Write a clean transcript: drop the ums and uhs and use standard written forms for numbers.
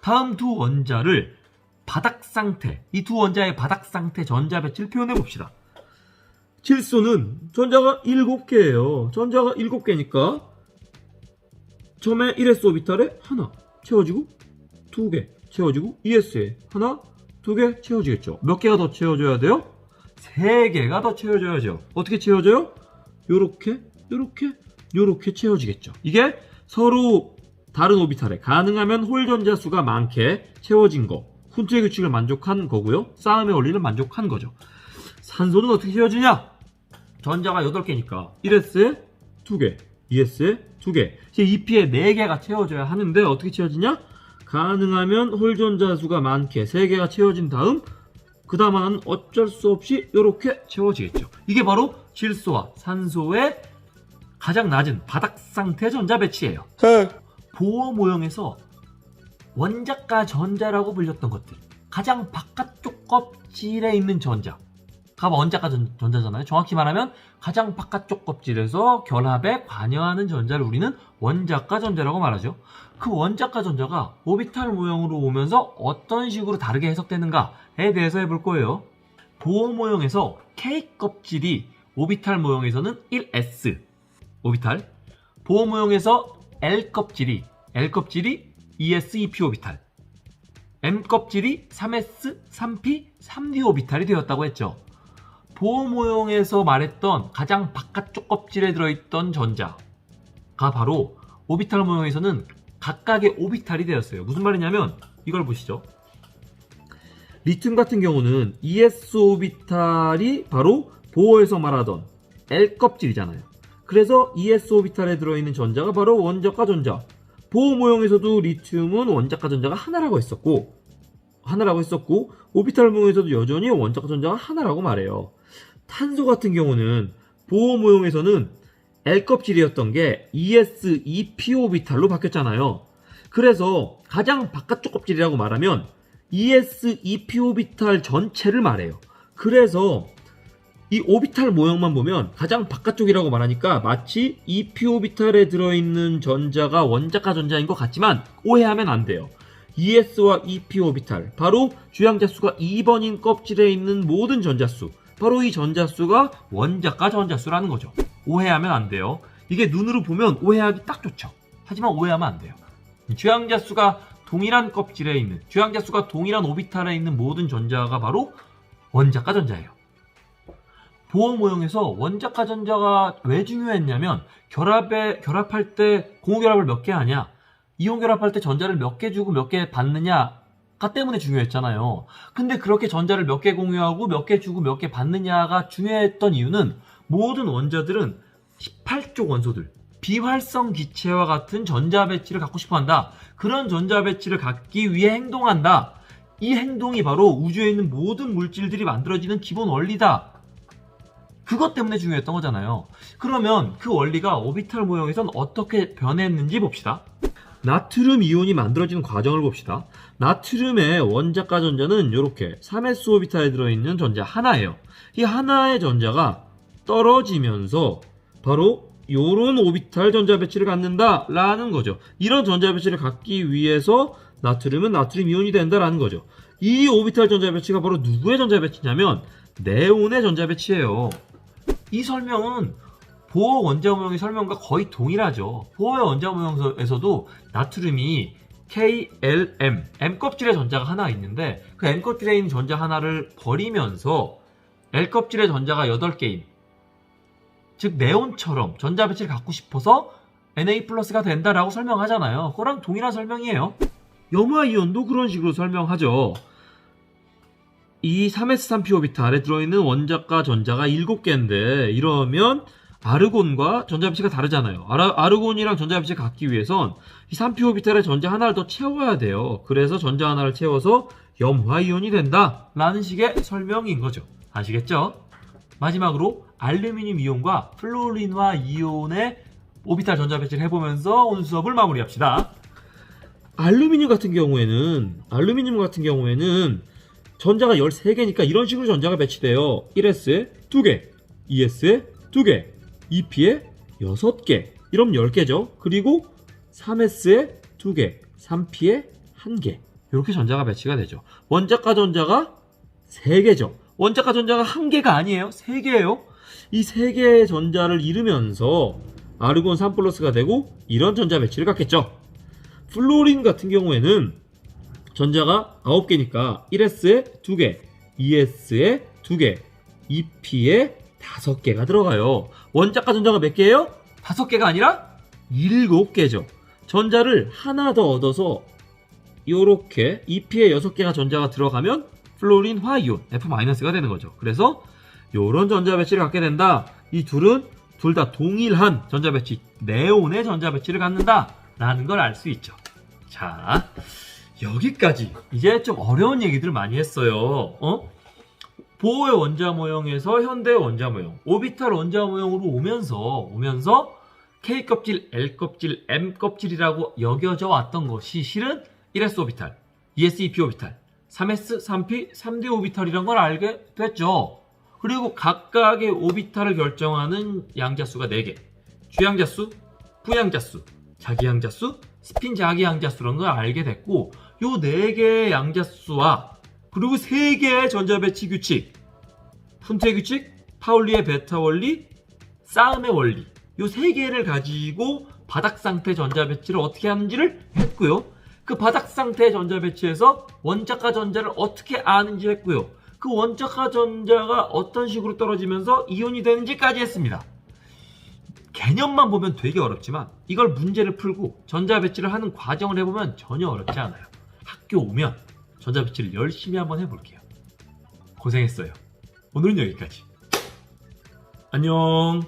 다음 두 원자를 바닥 상태, 이 두 원자의 바닥 상태 전자 배치를 표현해 봅시다. 질소는 전자가 7개예요. 전자가 7개니까 처음에 1s 오비탈에 하나 채워지고 2개 채워지고 2s에 하나 2개 채워지겠죠. 몇 개가 더 채워져야 돼요? 3개가 더 채워져야죠. 어떻게 채워져요? 요렇게 요렇게 요렇게 채워지겠죠. 이게 서로 다른 오비탈에 가능하면 홀 전자 수가 많게 채워진 거, 훈트의 규칙을 만족한 거고요. 싸움의 원리를 만족한 거죠. 산소는 어떻게 채워지냐? 전자가 8개니까 1s에 2개, 2s에 2개, 2p에 4개가 채워져야 하는데 어떻게 채워지냐? 가능하면 홀 전자 수가 많게 3개가 채워진 다음 그 다음은 어쩔 수 없이 이렇게 채워지겠죠. 이게 바로 질소와 산소의 가장 낮은 바닥 상태 전자 배치예요. 보호 모형에서 원자가 전자라고 불렸던 것들, 가장 바깥쪽 껍질에 있는 전자가 원자가 전자잖아요. 정확히 말하면 가장 바깥쪽 껍질에서 결합에 관여하는 전자를 우리는 원자가 전자라고 말하죠. 그 원자가 전자가 오비탈 모형으로 오면서 어떤 식으로 다르게 해석되는가에 대해서 해볼 거예요. 보호 모형에서 K 껍질이 오비탈 모형에서는 1s 오비탈, 보호 모형에서 L 껍질이 2s, 2p 오비탈, M 껍질이 3s, 3p, 3d 오비탈이 되었다고 했죠. 보호 모형에서 말했던 가장 바깥쪽 껍질에 들어있던 전자가 바로 오비탈 모형에서는 각각의 오비탈이 되었어요. 무슨 말이냐면 이걸 보시죠. 리튬 같은 경우는 ES 오비탈이 바로 보호에서 말하던 L 껍질이잖아요. 그래서 ES 오비탈에 들어있는 전자가 바로 원자가 전자. 보호 모형에서도 리튬은 원자가 전자가 하나라고 했었고 오비탈 모형에서도 여전히 원자가 전자가 하나라고 말해요. 탄소 같은 경우는 보호 모형에서는 L 껍질이었던 게 ES, EP 오비탈로 바뀌었잖아요. 그래서 가장 바깥쪽 껍질이라고 말하면 ES, EP 오비탈 전체를 말해요. 그래서 이 오비탈 모형만 보면 가장 바깥쪽이라고 말하니까 마치 EP 오비탈에 들어있는 전자가 원자가 전자인 것 같지만 오해하면 안 돼요. ES와 EP 오비탈, 바로 주양자수가 2번인 껍질에 있는 모든 전자수, 바로 이 전자수가 원자가 전자수라는 거죠. 오해하면 안 돼요. 이게 눈으로 보면 오해하기 딱 좋죠. 하지만 오해하면 안 돼요. 주양자수가 동일한 껍질에 있는, 주양자수가 동일한 오비탈에 있는 모든 전자가 바로 원자가 전자예요. 보호 모형에서 원자가 전자가 왜 중요했냐면 결합할 때 공유결합을 몇 개 하냐, 이온 결합할 때 전자를 몇 개 주고 몇 개 받느냐가 때문에 중요했잖아요. 근데 그렇게 전자를 몇 개 공유하고 몇 개 주고 몇 개 받느냐가 중요했던 이유는 모든 원자들은 18쪽 원소들, 비활성 기체와 같은 전자 배치를 갖고 싶어 한다. 그런 전자 배치를 갖기 위해 행동한다. 이 행동이 바로 우주에 있는 모든 물질들이 만들어지는 기본 원리다. 그것 때문에 중요했던 거잖아요. 그러면 그 원리가 오비탈 모형에선 어떻게 변했는지 봅시다. 나트륨 이온이 만들어지는 과정을 봅시다. 나트륨의 원자가 전자는 이렇게 3s 오비탈에 들어있는 전자 하나예요. 이 하나의 전자가 떨어지면서 바로 이런 오비탈 전자 배치를 갖는다라는 거죠. 이런 전자 배치를 갖기 위해서 나트륨은 나트륨 이온이 된다라는 거죠. 이 오비탈 전자 배치가 바로 누구의 전자 배치냐면 네온의 전자 배치예요. 이 설명은 보호 원자 모형의 설명과 거의 동일하죠. 보호의 원자 모형에서도 나트륨이 KLM, M 껍질의 전자가 하나 있는데 그 M 껍질에 있는 전자 하나를 버리면서 L 껍질의 전자가 8개인, 즉 네온처럼 전자 배치를 갖고 싶어서 Na+가 된다라고 설명하잖아요. 그거랑 동일한 설명이에요. 염화 이온도 그런 식으로 설명하죠. 이 3s3p 오비탈에 들어있는 원자가 전자가 7개인데 이러면 아르곤과 전자 배치가 다르잖아요. 아르곤이랑 전자 배치를 갖기 위해선 이 3p 오비탈에 전자 하나를 더 채워야 돼요. 그래서 전자 하나를 채워서 염화 이온이 된다라는 식의 설명인 거죠. 아시겠죠? 마지막으로 알루미늄 이온과 플루린화 이온의 오비탈 전자 배치를 해보면서 오늘 수업을 마무리합시다. 알루미늄 같은 경우에는 전자가 13개니까 이런 식으로 전자가 배치돼요. 1s에 2개, 2s에 2개, 2p에 6개, 이러면 10개죠. 그리고 3s에 2개, 3p에 1개, 이렇게 전자가 배치가 되죠. 원자과 전자가 3개죠. 원자과 전자가 1개가 아니에요. 3개예요. 이 3개의 전자를 이루면서 아르곤 3+가 되고 이런 전자 배치를 갖겠죠. 플로린 같은 경우에는 전자가 9개니까 1s에 2개, 2s에 2개, 2p에 5개가 들어가요. 원자과 전자가 몇 개예요? 5개가 아니라 7개죠. 전자를 하나 더 얻어서 이렇게 2p에 6개가 전자가 들어가면 플로린 화이온 F-가 되는 거죠. 그래서 이런 전자 배치를 갖게 된다. 이 둘은 둘 다 동일한 전자 배치, 네온의 전자 배치를 갖는다 라는 걸 알 수 있죠. 자, 여기까지 이제 좀 어려운 얘기들 많이 했어요. 보호의 원자 모형에서 현대의 원자 모형, 오비탈 원자 모형으로 오면서 K껍질, L껍질, M껍질이라고 여겨져 왔던 것이 실은 1s 오비탈, 2s 2p 오비탈, 3s 3p 3d 오비탈이란 걸 알게 됐죠. 그리고 각각의 오비탈을 결정하는 양자수가 4개, 주양자수, 부양자수, 자기양자수, 스핀 자기양자수라는 걸 알게 됐고, 요 4개의 양자수와 그리고 3개의 전자배치 규칙, 푼트의 규칙, 파울리의 베타 원리, 싸움의 원리, 요 3개를 가지고 바닥상태 전자배치를 어떻게 하는지를 했고요. 그 바닥상태 전자배치에서 원자과 전자를 어떻게 아는지 했고요. 그 원자과 전자가 어떤 식으로 떨어지면서 이온이 되는지까지 했습니다. 개념만 보면 되게 어렵지만 이걸 문제를 풀고 전자배치를 하는 과정을 해보면 전혀 어렵지 않아요. 학교 오면 전자배치를 열심히 한번 해볼게요. 고생했어요. 오늘은 여기까지. 안녕.